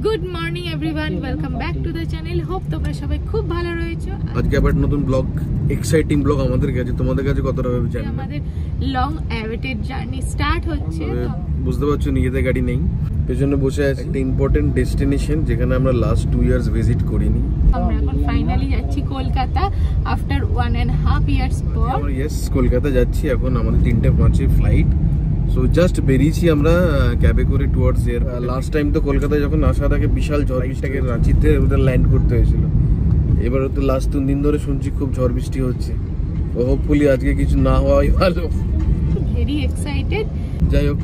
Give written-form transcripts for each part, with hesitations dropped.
Good morning everyone, welcome back to the channel. Hope তোমরা সবাই খুব ভালো রয়েছো। আজকে আবার নতুন ব্লগ, এক্সাইটিং ব্লগ আমাদের কাছে, তোমাদের কাছে কতটা হবে জানি না। আমাদের লং অ্যাওয়েটেড জার্নি স্টার্ট হচ্ছে। বুঝতে পারছো নিজেদের গাড়ি নেই, পেছনে বসে আছে একটা ইম্পর্টেন্ট ডেস্টিনেশন যেখানে আমরা লাস্ট 2 ইয়ার্স ভিজিট করিনি। আমরা এখন ফাইনালি যাচ্ছি কলকাতা আফটার 1.5 ইয়ার্স পর। আমরা কলকাতা যাচ্ছি এখন, আমাদের 3:05 ফ্লাইট। সো জাস্ট বেরিয়েছি আমরা ক্যাবে করে টুয়ার্ডস এয়ার। লাস্ট টাইম তো কলকাতায় যখন আসার আগে বিশাল ঝড় বৃষ্টিকে রাঁচিতে ওদের ল্যান্ড করতে হয়েছিল। এবার তো লাস্ট 3 দিন ধরে শুনছি খুব ঝড় বৃষ্টি হচ্ছে। ও হোপফুলি আজকে কিছু না হওয়াই ভালো। Very excited. যাই হোক,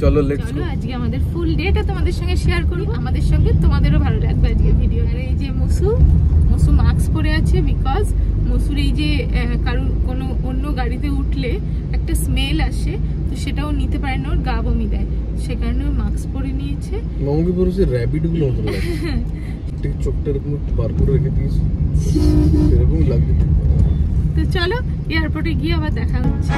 চলো লেটস গো। আজকে আমাদের ফুল ডেটা তোমাদের সঙ্গে শেয়ার করি, আমাদের সঙ্গে তোমাদেরও ভালো লাগবে আজকে ভিডিও। আর এই যে মুসু মাস্ক পরে আছে, বিকজ মুসুর এই যে কারোর কোনো অন্য গাড়িতে উঠলে একটা স্মেল আসে, তো সেটাও নিতে পারে না, ওর গা বমি দেয়, সে কারণে ও মাস্ক পরে নিয়েছে। মঙ্গি পরেছে র‍্যাবিট গুলো মতো লাগে, ঠিক চোখটা এরকম বার করে রেখে দিয়েছে, এরকম লাগছে। তো চলো এয়ারপোর্টে গিয়ে আবার দেখা হচ্ছে।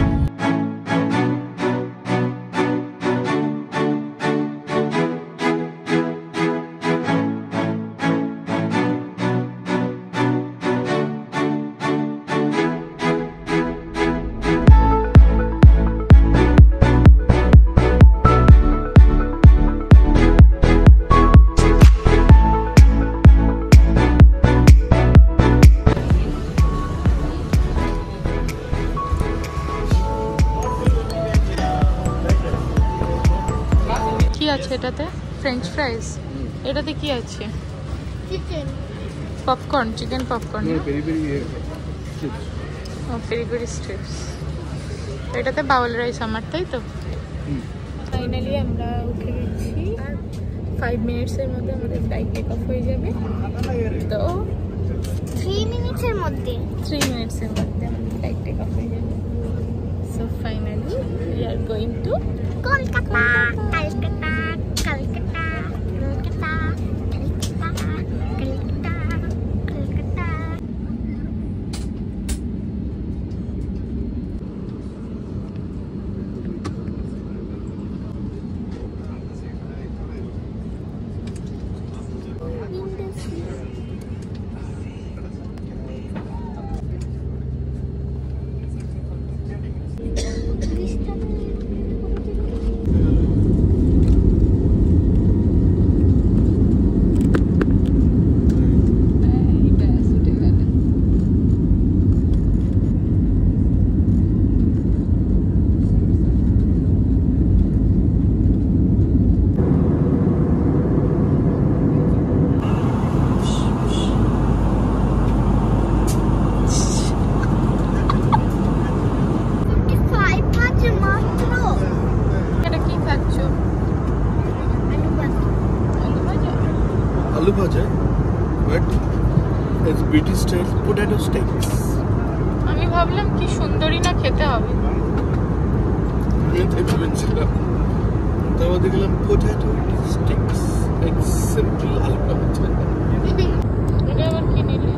কি আছে এটাতে? French fries. এটাতে কি আছে? Chicken popcorn, chicken popcorn, peri peri strips. এটাতে বাউল রাইস আমার, তাই তো? ফাইনালি আমরা উঠে গেছি, 5 মিনিটসের মধ্যে আমাদের ফ্লাইট টেক অফ হয়ে যাবে। তো 3 মিনিটসের মধ্যে আমাদের ফ্লাইট টেক অফ হয়ে যাবে। So finally we are going to Kolkata. আলু ভাজা, but it's British style potato sticks. আমি ভাবলাম কি সুন্দরই না খেতে হবে, আমি ভেবেছিলাম, তারপর দেখলাম পটেটো স্টিক্স, ইটস সিম্পল আলু ভাজা। এটা আবার কি নিলে?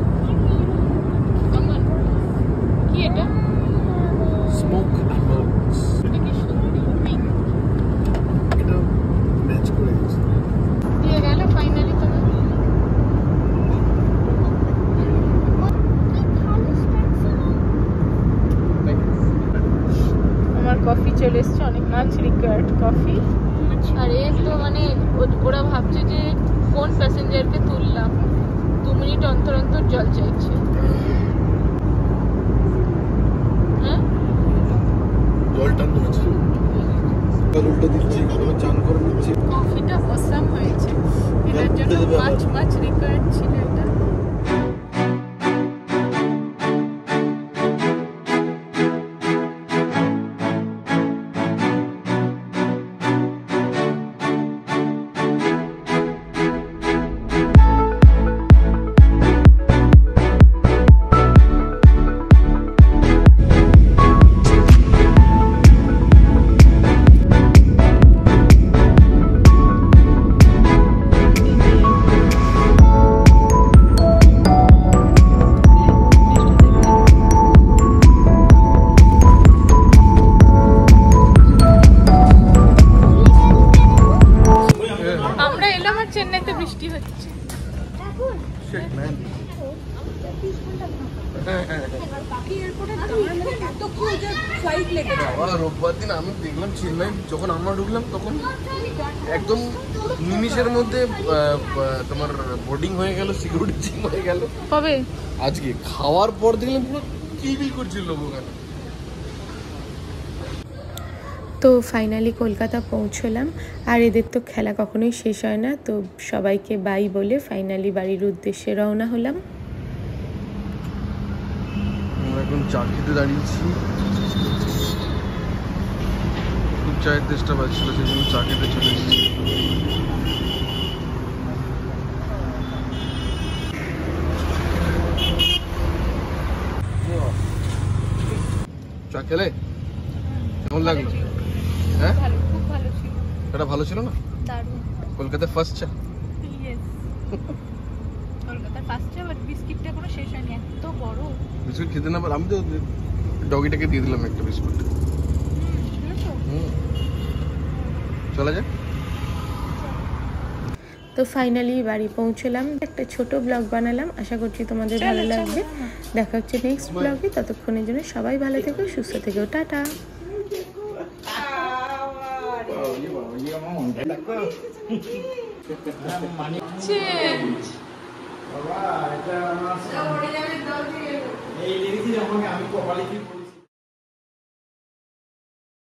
আমার কি এটা? Smoke almonds. এটা কি সুন্দরই পিঙ্ক, এটা ম্যাচ করে গেছে। দিয়ে গেল ফাইনালি। তোমার আমার কফি চলে এসছে, অনেক মাছ রিকোয়ার্ড কফি। আর এই তো মানে ওরা ভাবছে যে কোন প্যাসেঞ্জারকে তুললাম, 2 মিনিট অন্তর অন্তর জল চাইছে। হ্যাঁ, জল টান হচ্ছে, উল্টো দিচ্ছি, চান করে নিচ্ছি। কফিটা অসাম হয়েছে, এটার জন্য মাছ রিকোয়ার্ড ছিল এটা। মুহূর্তে বৃষ্টি হচ্ছে। রোববার দিন আমি দেখলাম চেন্নাই যখন আমরা ঢুকলাম তখন একদম নিমিষের মধ্যে তোমার বোর্ডিং হয়ে গেল, সিকিউরিটি চেক হয়ে গেল। কবে? আজকে খাওয়ার পর দেখলাম পুরো কিলবিল করছিল লোক ওখানে। তো ফাইনালি কলকাতা পৌঁছলাম, আর এদের তো খেলা কখনোই শেষ হয় না। তো সবাইকে বাই বলে ফাইনালি বাড়ির উদ্দেশ্যে রওনা হলাম। আমরা এখন চা খেতে দাঁড়িয়েছি, খুব চায়ের চেষ্টা পাচ্ছিল, সেই জন্য চা খেতে চলে এসেছি। চা খেলে কেমন লাগলো? হ্যাঁ, খুব ভালো ছিল। এটা ভালো ছিল না? দারুণ। কলকাতার ফার্স্ট চা। কলকাতার ফার্স্ট চা, বাট বিস্কিটটা কোনো শেষ হয়নি, এত বড় বিস্কুট খেতে না পারে। আমি তো ডগিটাকে দিয়ে দিলাম একটা বিস্কুট। চলা যাক। তো ফাইনালি বাড়ি পৌঁছলাম, একটা ছোট ব্লগ বানালাম, আশা করছি তোমাদের ভালো লাগবে। দেখা হচ্ছে নেক্সট ব্লগে, ততক্ষণের জন্য সবাই ভালো থেকো, সুস্থ থেকো, টাটা। এই লিখেছি আমাকে, আমি কপালে কি